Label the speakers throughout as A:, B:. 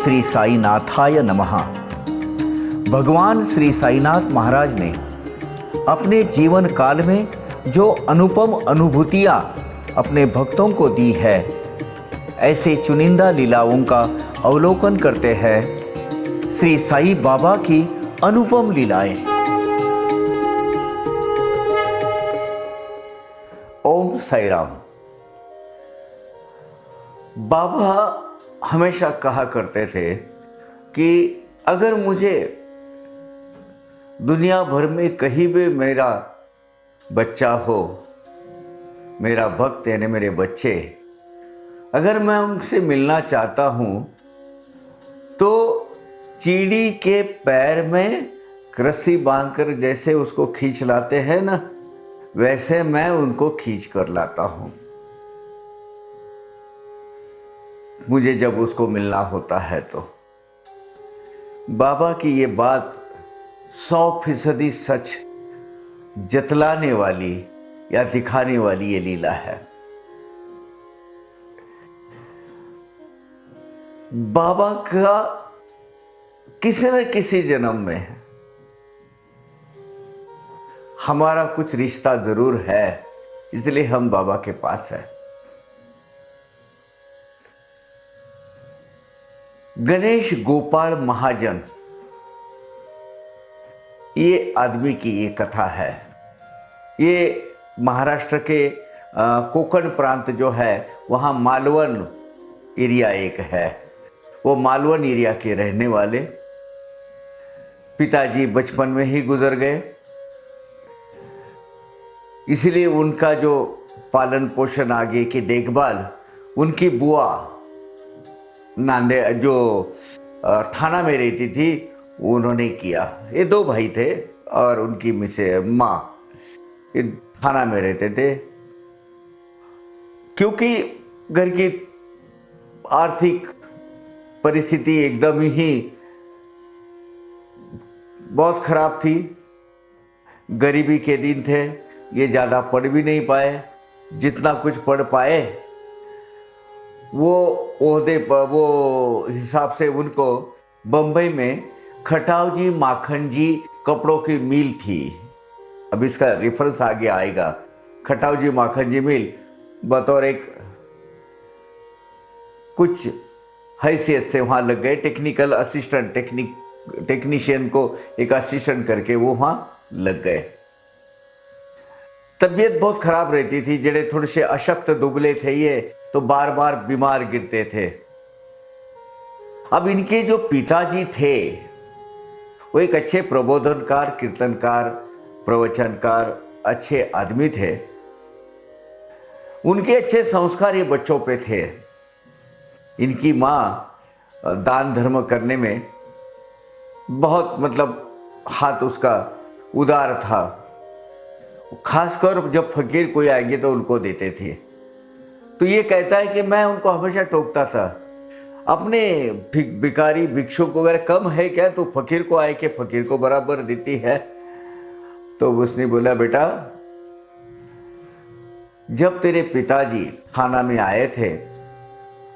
A: श्री साईनाथाय नमः। भगवान श्री साईनाथ महाराज ने अपने जीवन काल में जो अनुपम अनुभूतियाँ अपने भक्तों को दी है, ऐसे चुनिंदा लीलाओं का अवलोकन करते हैं श्री साईं बाबा की अनुपम लीलाएं। ओम साई राम। बाबा हमेशा कहा करते थे कि अगर मुझे दुनिया भर में कहीं भी मेरा बच्चा हो, मेरा भक्त यानी मेरे बच्चे, अगर मैं उनसे मिलना चाहता हूँ तो चींटी के पैर में रस्सी बांधकर जैसे उसको खींच लाते हैं ना, वैसे मैं उनको खींच कर लाता हूँ। मुझे जब उसको मिलना होता है तो बाबा की ये बात 100% सच जतलाने वाली या दिखाने वाली ये लीला है। बाबा का किसी न किसी जन्म में हमारा कुछ रिश्ता जरूर है, इसलिए हम बाबा के पास हैं। गणेश गोपाल महाजन, ये आदमी की ये कथा है। ये महाराष्ट्र के कोकण प्रांत जो है, वहाँ मालवण एरिया एक है। वो मालवण एरिया के रहने वाले, पिताजी बचपन में ही गुजर गए, इसलिए उनका जो पालन पोषण आगे की देखभाल उनकी बुआ नांदेड़ जो थाना में रहती थी उन्होंने किया। ये 2 भाई थे और उनकी माँ ये थाना में रहते थे। क्योंकि घर की आर्थिक परिस्थिति एकदम ही बहुत खराब थी, गरीबी के दिन थे, ये ज़्यादा पढ़ भी नहीं पाए। जितना कुछ पढ़ पाए वो ओहदे पर, वो हिसाब से उनको बम्बई में खटावजी माखन जी कपड़ों की मिल थी। अब इसका रेफरेंस आगे आएगा। खटावजी माखन जी मिल बतौर एक कुछ हैसियत से वहाँ लग गए। टेक्निकल असिस्टेंट, टेक्नीशियन को एक असिस्टेंट करके वो वहाँ लग गए। तबीयत बहुत खराब रहती थी, जेड़े थोड़े से अशक्त दुबले थे ये, तो बार बार बीमार गिरते थे। अब इनके जो पिताजी थे वो एक अच्छे प्रबोधनकार, कीर्तनकार, प्रवचनकार, अच्छे आदमी थे। उनके अच्छे संस्कार ये बच्चों पे थे। इनकी माँ दान धर्म करने में बहुत हाथ उसका उदार था। खासकर जब फकीर कोई आएंगे तो उनको देते थे। तो ये कहता है कि मैं उनको हमेशा टोकता था, अपने भिखारी भिक्षुक वगैरह कम है क्या, तो फकीर को आए कि फकीर को बराबर देती है। तो उसने बोला, बेटा जब तेरे पिताजी थाना में आए थे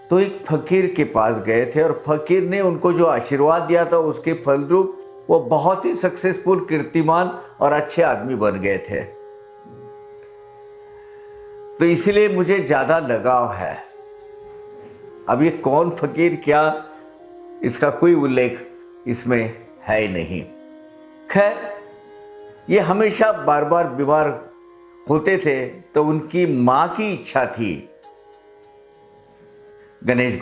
A: तो एक फकीर के पास गए थे और फकीर ने उनको जो आशीर्वाद दिया था उसके फलरूप वो बहुत ही सक्सेसफुल, कीर्तिमान और अच्छे आदमी बन गए थे। तो इसलिए मुझे ज्यादा लगाव है। अब ये कौन फकीर क्या, इसका कोई उल्लेख इसमें है ही नहीं। खैर, ये हमेशा बार बार बीमार होते थे, तो उनकी माँ की इच्छा थी, गणेश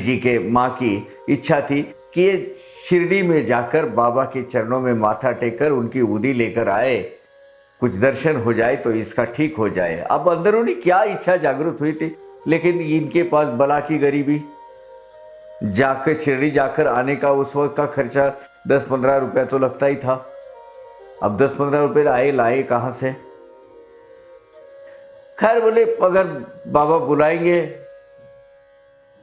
A: जी के माँ की इच्छा थी कि ये शिरडी में जाकर बाबा के चरणों में माथा टेककर उनकी उदी लेकर आए, कुछ दर्शन हो जाए तो इसका ठीक हो जाए। अब अंदरूनी क्या इच्छा जागृत हुई थी, लेकिन इनके पास बला की गरीबी, जाकर शिरडी जाकर आने का उस वक्त का खर्चा 10-15 रुपया तो लगता ही था। अब 10-15 रुपये लाए कहाँ से। खैर बोले अगर बाबा बुलाएंगे,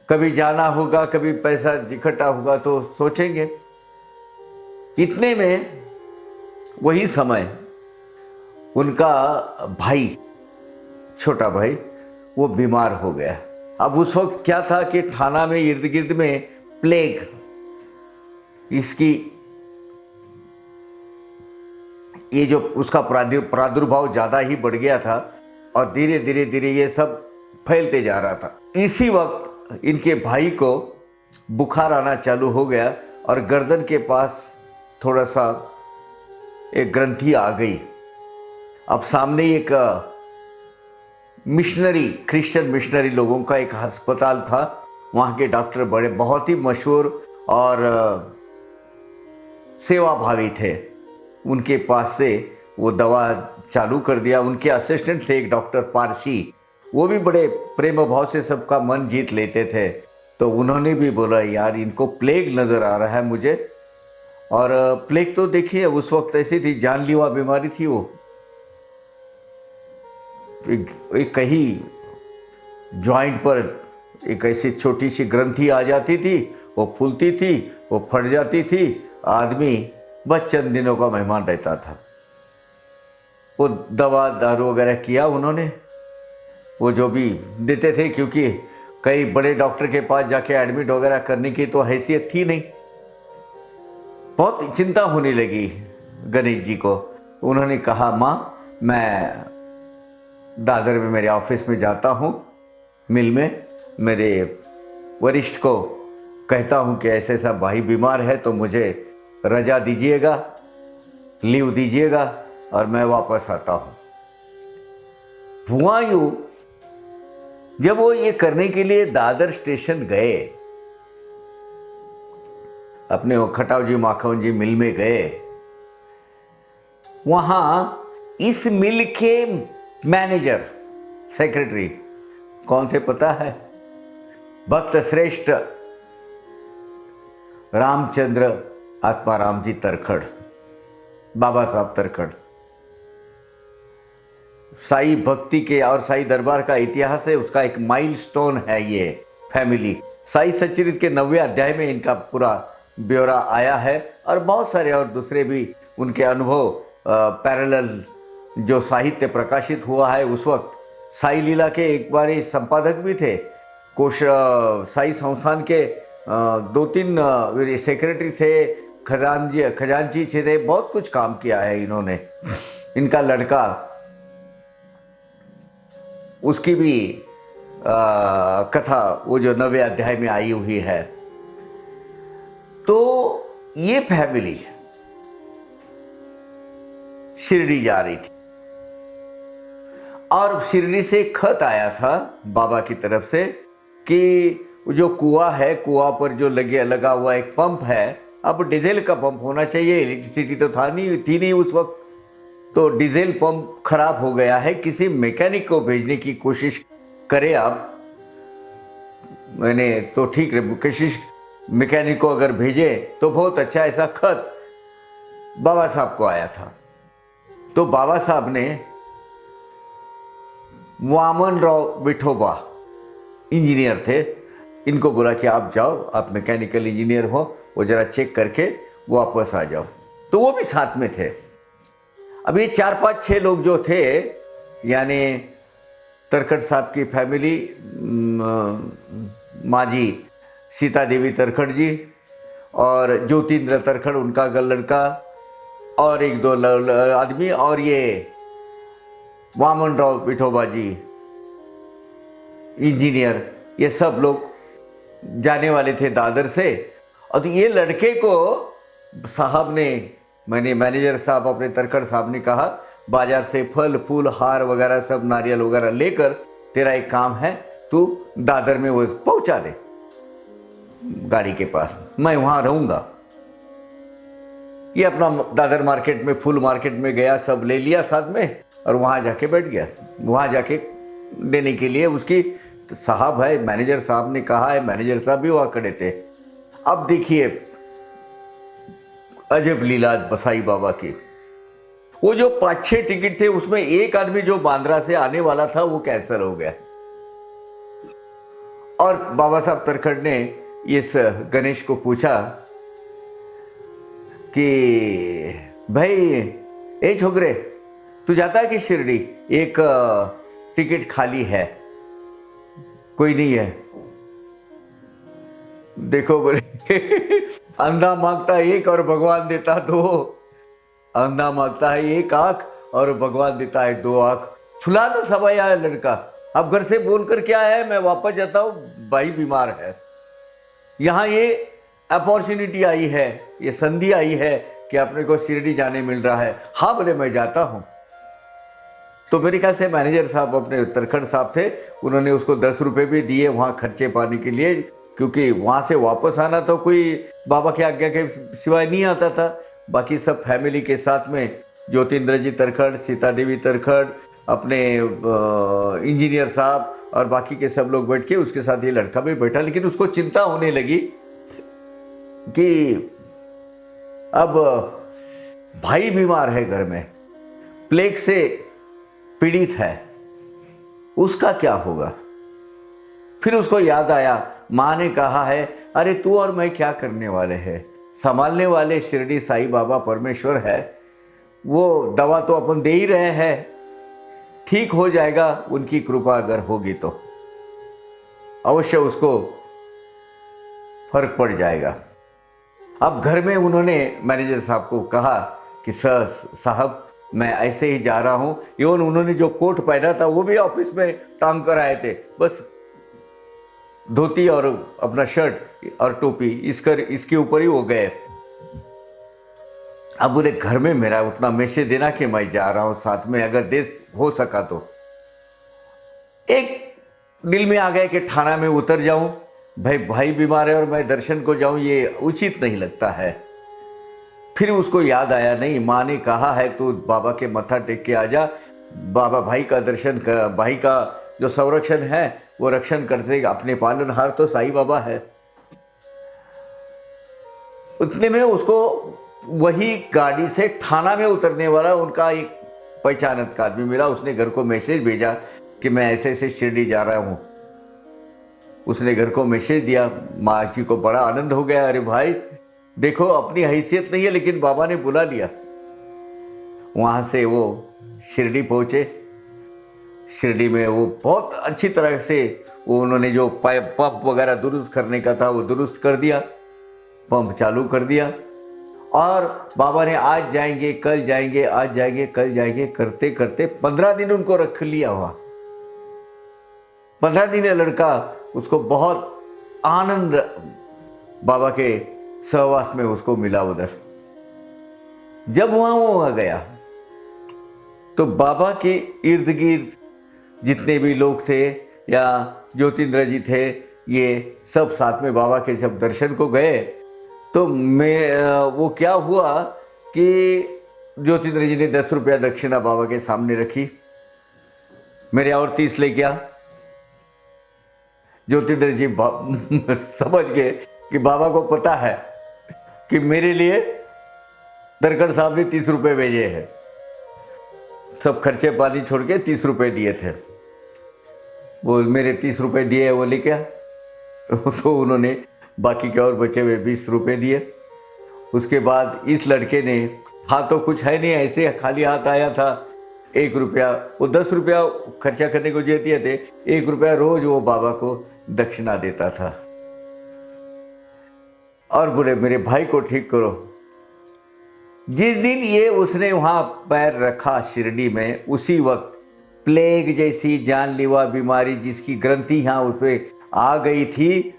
A: कभी जाना होगा, कभी पैसा इकट्ठा होगा तो सोचेंगे। इतने में वही समय उनका भाई, छोटा भाई, वो बीमार हो गया। अब उस वक्त क्या था कि थाना में इर्द गिर्द में प्लेग, इसकी ये जो उसका प्रादुर्भाव ज़्यादा ही बढ़ गया था और धीरे धीरे धीरे ये सब फैलते जा रहा था। इसी वक्त इनके भाई को बुखार आना चालू हो गया और गर्दन के पास थोड़ा सा एक ग्रंथि आ गई। अब सामने एक मिशनरी, क्रिश्चियन मिशनरी लोगों का एक अस्पताल था। वहाँ के डॉक्टर बड़े बहुत ही मशहूर और सेवाभावी थे। उनके पास से वो दवा चालू कर दिया। उनके असिस्टेंट थे एक डॉक्टर पारसी, वो भी बड़े प्रेम भाव से सबका मन जीत लेते थे। तो उन्होंने भी बोला यार इनको प्लेग नज़र आ रहा है मुझे। और प्लेग तो देखिए उस वक्त ऐसी थी, जानलेवा बीमारी थी वो। एक कहीं जॉइंट पर एक ऐसी छोटी सी ग्रंथि आ जाती थी, वो फूलती थी, वो फट जाती थी, आदमी बस चंद दिनों का मेहमान रहता था। वो दवा दारू वगैरह किया उन्होंने, वो जो भी देते थे, क्योंकि कई बड़े डॉक्टर के पास जाके एडमिट वगैरह करने की तो हैसियत थी नहीं। बहुत चिंता होने लगी गणेश जी को। उन्होंने कहा माँ मैं दादर में मेरे ऑफिस में जाता हूँ, मिल में मेरे वरिष्ठ को कहता हूँ कि ऐसे ऐसा भाई बीमार है तो मुझे रजा दीजिएगा, लीव दीजिएगा और मैं वापस आता हूँ। हुआ यूँ, जब वो ये करने के लिए दादर स्टेशन गए, अपने वो खटाव जी माखन जी मिल में गए, वहां इस मिल के मैनेजर सेक्रेटरी कौन थे पता है? भक्त श्रेष्ठ रामचंद्र आत्माराम जी तरखड़, बाबा साहब तरखड़। साई भक्ति के और साई दरबार का इतिहास है, उसका एक माइलस्टोन है ये फैमिली। साई सच्चरित्र के 90वें अध्याय में इनका पूरा ब्यौरा आया है और बहुत सारे और दूसरे भी उनके अनुभव पैरेलल जो साहित्य प्रकाशित हुआ है। उस वक्त साई लीला के एक बार संपादक भी थे, कोश साई संस्थान के 2-3 सेक्रेटरी थे, खजांची थे, बहुत कुछ काम किया है इन्होंने। इनका लड़का, उसकी भी कथा वो जो 90वें अध्याय में आई हुई है। तो ये फैमिली शिरडी जा रही थी और शिरडी से खत आया था बाबा की तरफ से कि जो कुआं है, कुआं पर जो लगा हुआ एक पंप है, अब डीजल का पंप होना चाहिए, इलेक्ट्रिसिटी तो थी नहीं उस वक्त। तो डीजल पंप खराब हो गया है, किसी मैकेनिक को भेजने की कोशिश करें आप। मैंने तो ठीक है, किसी मैकेनिक को अगर भेजे तो बहुत अच्छा। ऐसा खत बाबा साहब को आया था। तो बाबा साहब ने वामन राव विठोबा इंजीनियर थे, इनको बोला कि आप जाओ, आप मैकेनिकल इंजीनियर हो, वो जरा चेक करके वापस आ जाओ। तो वो भी साथ में थे। अब ये 4-5-6 लोग जो थे, यानी तरखड़ साहब की फैमिली, माँ जी सीता देवी तरखड़ जी और ज्योतिन्द्र तरखड़ उनका लड़का और 1-2 आदमी, और ये वामन राव विठोबा जी इंजीनियर, ये सब लोग जाने वाले थे दादर से। और ये लड़के को साहब ने, मैंने मैनेजर साहब अपने तरखड़ साहब ने कहा बाजार से फल फूल हार वगैरह सब नारियल वगैरह लेकर, तेरा एक काम है, तू दादर में वो पहुंचा दे गाड़ी के पास, मैं वहां रहूंगा। ये अपना दादर मार्केट में, फुल मार्केट में गया, सब ले लिया साथ में और वहां जाके बैठ गया। वहां जाके देने के लिए उसकी साहब है, मैनेजर साहब ने कहा है, मैनेजर साहब भी वहां खड़े थे। अब देखिए अजब लीला बसाई बाबा की। वो जो 5-6 टिकट थे उसमें एक आदमी जो बांद्रा से आने वाला था वो कैंसिल हो गया। और बाबा साहब तरखड़ ने इस गणेश को पूछा कि भाई ए छोकरे, तू जाता है कि शिरडी? एक टिकट खाली है, कोई नहीं है। देखो बोले अंधा मांगता है एक और भगवान देता दो। अंधा मांगता है एक आंख और भगवान देता है दो आंख। फुला तो सब आया है लड़का। अब घर से बोलकर क्या है, मैं वापस जाता हूँ, भाई बीमार है। यहाँ ये अपॉर्चुनिटी आई है, ये संधि आई है कि अपने को शिरडी जाने मिल रहा है। हाँ बोले मैं जाता हूँ। तो मेरे ख्याल से मैनेजर साहब अपने तरखड़ साहब थे, उन्होंने उसको 10 रुपये भी दिए वहाँ खर्चे पाने के लिए, क्योंकि वहाँ से वापस आना तो कोई बाबा की आज्ञा के सिवाय नहीं आता था। बाकी सब फैमिली के साथ में ज्योतिन्द्र जी तरखड़, सीता देवी तरखड़, अपने इंजीनियर साहब और बाकी के सब लोग बैठ के, उसके साथ ये लड़का भी बैठा। लेकिन उसको चिंता होने लगी कि अब भाई बीमार है, घर में प्लेग से पीड़ित है, उसका क्या होगा। फिर उसको याद आया, माँ ने कहा है अरे तू और मैं क्या करने वाले हैं, संभालने वाले शिरडी साईं बाबा परमेश्वर है, वो दवा तो अपन दे ही रहे हैं, ठीक हो जाएगा, उनकी कृपा अगर होगी तो अवश्य उसको फर्क पड़ जाएगा। अब घर में उन्होंने मैनेजर साहब को कहा कि सर साहब मैं ऐसे ही जा रहा हूँ। इवन उन्होंने जो कोट पहना था वो भी ऑफिस में टांग कर आए थे, बस धोती और अपना शर्ट और टोपी इसके ऊपर ही वो गए। अब बोले घर में मेरा उतना मैसेज देना कि मैं जा रहा हूँ साथ में, अगर दे हो सका तो। एक दिल में आ गया कि थाना में उतर जाऊं, भाई बीमार है और मैं दर्शन को जाऊं, ये उचित नहीं लगता है। फिर उसको याद आया, नहीं माँ ने कहा है तू बाबा के मत्था टेक के आ जा, बाबा भाई का दर्शन कर, भाई का जो संरक्षण है वो रक्षण करते, अपने पालनहार तो साईं बाबा है। उतने में उसको वही गाड़ी से थाना में उतरने वाला उनका एक पहचानत का आदमी मिला। उसने घर को मैसेज भेजा कि मैं ऐसे ऐसे शिरडी जा रहा हूँ। उसने घर को मैसेज दिया, माँ जी को बड़ा आनंद हो गया, अरे भाई देखो अपनी हैसियत नहीं है लेकिन बाबा ने बुला लिया। वहाँ से वो शिरडी पहुँचे। शिरडी में वो बहुत अच्छी तरह से वो उन्होंने जो पंप वगैरह दुरुस्त करने का था वो दुरुस्त कर दिया, पंप चालू कर दिया। और बाबा ने आज जाएंगे कल जाएंगे, आज जाएंगे कल जाएंगे करते करते 15 दिन उनको रख लिया हुआ। 15 दिन लड़का, उसको बहुत आनंद बाबा के सहवास में उसको मिला। उधर जब वहां गया तो बाबा के इर्द गिर्द जितने भी लोग थे या ज्योतिन्द्र जी थे, ये सब साथ में बाबा के जब दर्शन को गए तो वो क्या हुआ कि ज्योतिन्द्र जी ने 10 रुपया दक्षिणा बाबा के सामने रखी, मेरे और 30 ले गया। ज्योतिन्द्र जी समझ गए कि बाबा को पता है कि मेरे लिए तरखड़ साहब ने 30 रुपये भेजे हैं। सब खर्चे पानी छोड़ के 30 रुपये दिए थे। वो मेरे 30 रुपये दिए, वो ले क्या तो उन्होंने बाकी के और बचे हुए 20 रुपये दिए। उसके बाद इस लड़के ने, हाँ तो कुछ है नहीं, ऐसे खाली हाथ आया था, 1 रुपया, वो 10 रुपया खर्चा करने को जो दिए थे, 1 रुपया रोज वो बाबा को दक्षिणा देता था। और बोले मेरे भाई को ठीक करो। जिस दिन ये उसने वहाँ पैर रखा शिरडी में, उसी वक्त प्लेग जैसी जानलेवा बीमारी जिसकी ग्रंथि यहाँ उस पर आ गई थी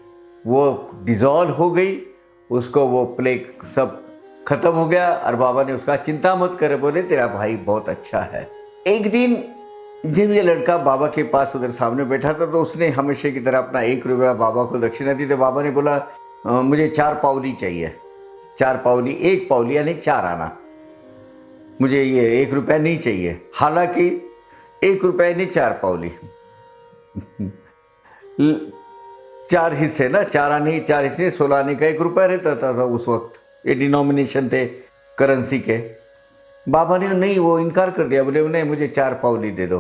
A: वो डिजॉल्व हो गई। उसको वो प्लेग सब खत्म हो गया और बाबा ने उसका चिंता मत करे, बोले तेरा भाई बहुत अच्छा है। एक दिन जब ये लड़का बाबा के पास उधर सामने बैठा था तो उसने हमेशा की तरह अपना 1 रुपया बाबा को दक्षिणा दी। तो बाबा ने बोला मुझे 4 पावली चाहिए, 4 पावली, 1 पावली यानी 4 आना, मुझे ये 1 रुपया नहीं चाहिए। हालांकि 1 रुपया नहीं 4 पावली 4 हिस्से ना, 4 आने 4 हिस्से, 16 आने का 1 रुपया रहता था उस वक्त, ये डिनोमिनेशन थे करेंसी के। बाबा ने नहीं, वो इनकार कर दिया, बोले नहीं मुझे 4 पावली दे दो।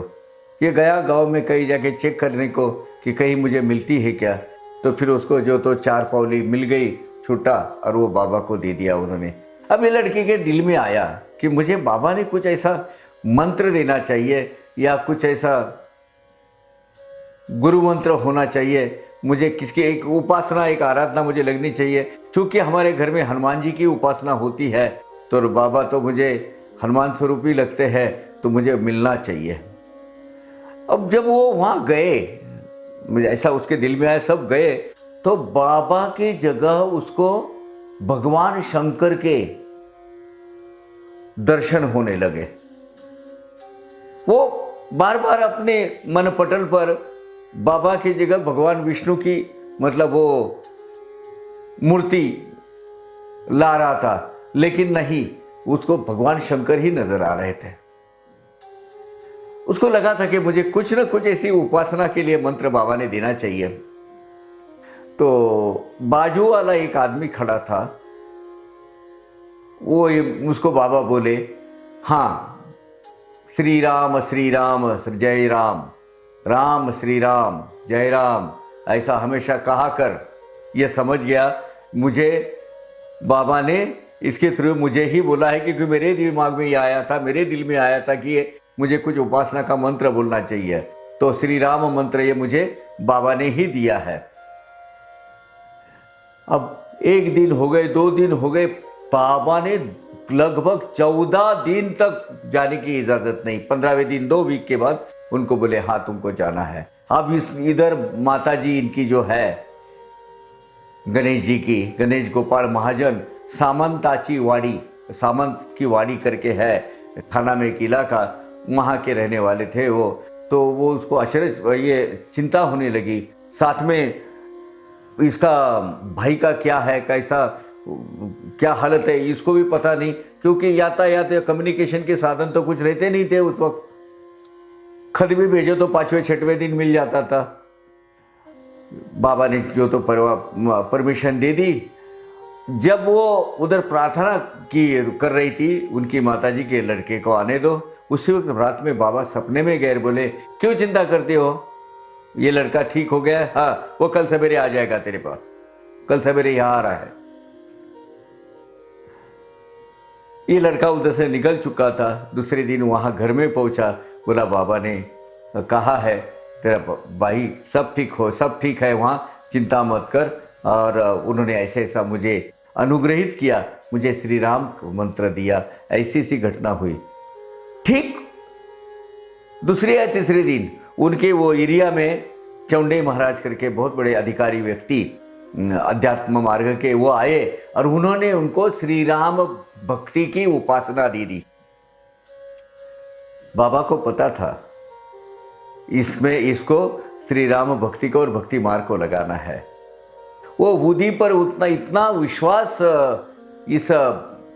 A: ये गया गांव में कहीं जाके चेक करने को कि कहीं मुझे मिलती है क्या, तो फिर उसको जो तो 4 पावली मिल गई छूटा और वो बाबा को दे दिया उन्होंने। अब ये लड़के के दिल में आया कि मुझे बाबा ने कुछ ऐसा मंत्र देना चाहिए या कुछ ऐसा गुरु मंत्र होना चाहिए, मुझे किसकी एक उपासना, एक आराधना मुझे लगनी चाहिए। चूँकि हमारे घर में हनुमान जी की उपासना होती है, तो बाबा तो मुझे हनुमान स्वरूप ही लगते हैं, तो मुझे मिलना चाहिए। अब जब वो वहाँ गए, मुझे ऐसा उसके दिल में आया, सब गए, तो बाबा की जगह उसको भगवान शंकर के दर्शन होने लगे। वो बार बार अपने मन पटल पर बाबा की जगह भगवान विष्णु की मतलब वो मूर्ति ला रहा था, लेकिन नहीं, उसको भगवान शंकर ही नजर आ रहे थे। उसको लगा था कि मुझे कुछ ना कुछ ऐसी उपासना के लिए मंत्र बाबा ने देना चाहिए। तो बाजू वाला एक आदमी खड़ा था, वो उसको बाबा बोले, हाँ, श्री राम जय राम, राम श्री राम जय राम, ऐसा हमेशा कहा कर। ये समझ गया, मुझे बाबा ने इसके थ्रू मुझे ही बोला है, क्योंकि मेरे दिमाग में ये आया था, मेरे दिल में आया था कि ये मुझे कुछ उपासना का मंत्र बोलना चाहिए। तो श्री राम मंत्र ये मुझे बाबा ने ही दिया है। अब 1 दिन हो गए, 2 दिन हो गए, बाबा ने लगभग 14 दिन तक जाने की इजाजत नहीं। 15वें दिन 2 वीक के बाद उनको बोले, हाँ तुमको जाना है। अब इधर माता जी इनकी जो है गणेश जी की, गणेश गोपाल महाजन, सामंताची वाड़ी, सामंत की वाड़ी करके है थाना में एक इलाका, वहाँ के रहने वाले थे वो। तो वो उसको आश्चर्य, ये चिंता होने लगी। साथ में इसका भाई का क्या है, कैसा क्या हालत है, इसको भी पता नहीं, क्योंकि यातायात या कम्युनिकेशन के साधन तो कुछ रहते नहीं थे उस वक्त। खत भी भेजो तो 5वें 6वें दिन मिल जाता था। बाबा ने जो तो परमिशन दे दी। जब वो उधर प्रार्थना की कर रही थी उनकी माताजी के लड़के को आने दो, उसी वक्त रात में बाबा सपने में गए, बोले, क्यों चिंता करते हो, ये लड़का ठीक हो गया है, हाँ वो कल सवेरे आ जाएगा तेरे पास, कल सवेरे यहाँ आ रहा है। ये लड़का उधर से निकल चुका था। दूसरे दिन वहाँ घर में पहुँचा, बोला बाबा ने कहा है तेरा भाई सब ठीक हो, सब ठीक है वहाँ, चिंता मत कर। और उन्होंने ऐसे ऐसा मुझे अनुग्रहित किया, मुझे श्री राम मंत्र दिया, ऐसी सी घटना हुई। ठीक दूसरे या तीसरे दिन उनके वो एरिया में चौंडे महाराज करके बहुत बड़े अधिकारी व्यक्ति अध्यात्म मार्ग के वो आए, और उन्होंने उनको श्री राम भक्ति की उपासना दे दी। बाबा को पता था इसमें इसको श्री राम भक्ति को और भक्ति मार्ग को लगाना है। वो बुद्धि पर उतना इतना विश्वास इस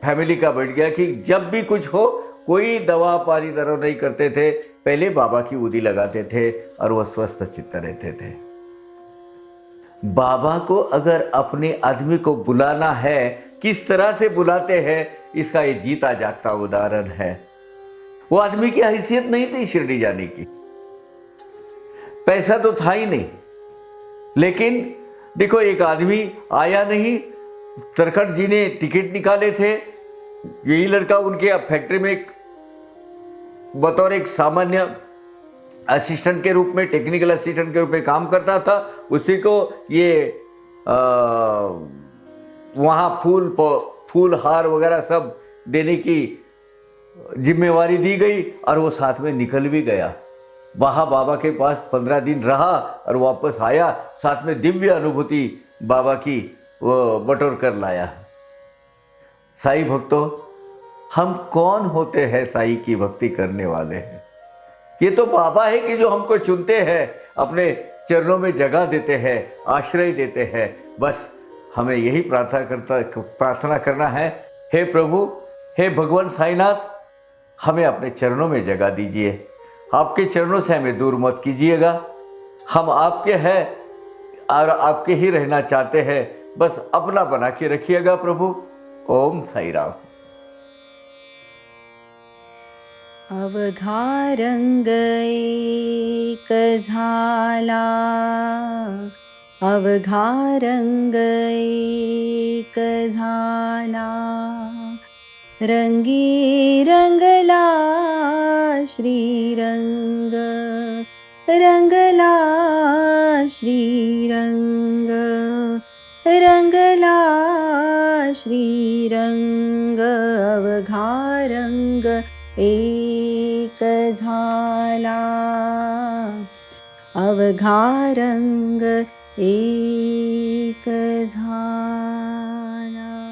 A: फैमिली का बढ़ गया कि जब भी कुछ हो, कोई दवा पानी दरो नहीं करते थे, पहले बाबा की उदी लगाते थे और वो स्वस्थ चित्त रहते थे। बाबा को अगर अपने आदमी को बुलाना है, किस तरह से बुलाते हैं, इसका ये जीता जागता उदाहरण है। वो आदमी की हैसियत नहीं थी शिरडी जाने की, पैसा तो था ही नहीं, लेकिन देखो एक आदमी आया नहीं, तरखट जी ने टिकट निकाले थे, यही लड़का उनके फैक्ट्री में बतौर एक सामान्य असिस्टेंट के रूप में, टेक्निकल असिस्टेंट के रूप में काम करता था। उसी को ये वहाँ फूल हार वगैरह सब देने की जिम्मेवारी दी गई, और वो साथ में निकल भी गया। वहाँ बाबा के पास 15 दिन रहा और वापस आया, साथ में दिव्य अनुभूति बाबा की वो बटोर कर लाया। साईं भक्तों, हम कौन होते हैं साईं की भक्ति करने वाले हैं? ये तो बाबा है कि जो हमको चुनते हैं, अपने चरणों में जगह देते हैं, आश्रय देते हैं। बस हमें यही प्रार्थना करना है, हे प्रभु, हे भगवान साईनाथ, हमें अपने चरणों में जगह दीजिए, आपके चरणों से हमें दूर मत कीजिएगा। हम आपके हैं और आपके ही रहना चाहते हैं, बस अपना बना के रखिएगा प्रभु। ओम साई राम।
B: अवघा रंग एक झाला, अवघा रंग एक झाला, रंगी रंगला श्रीरंग, रंगला श्रीरंग रंगला श्रीरंग अवघा रंग एक झाला अवघा रंग एक झाला।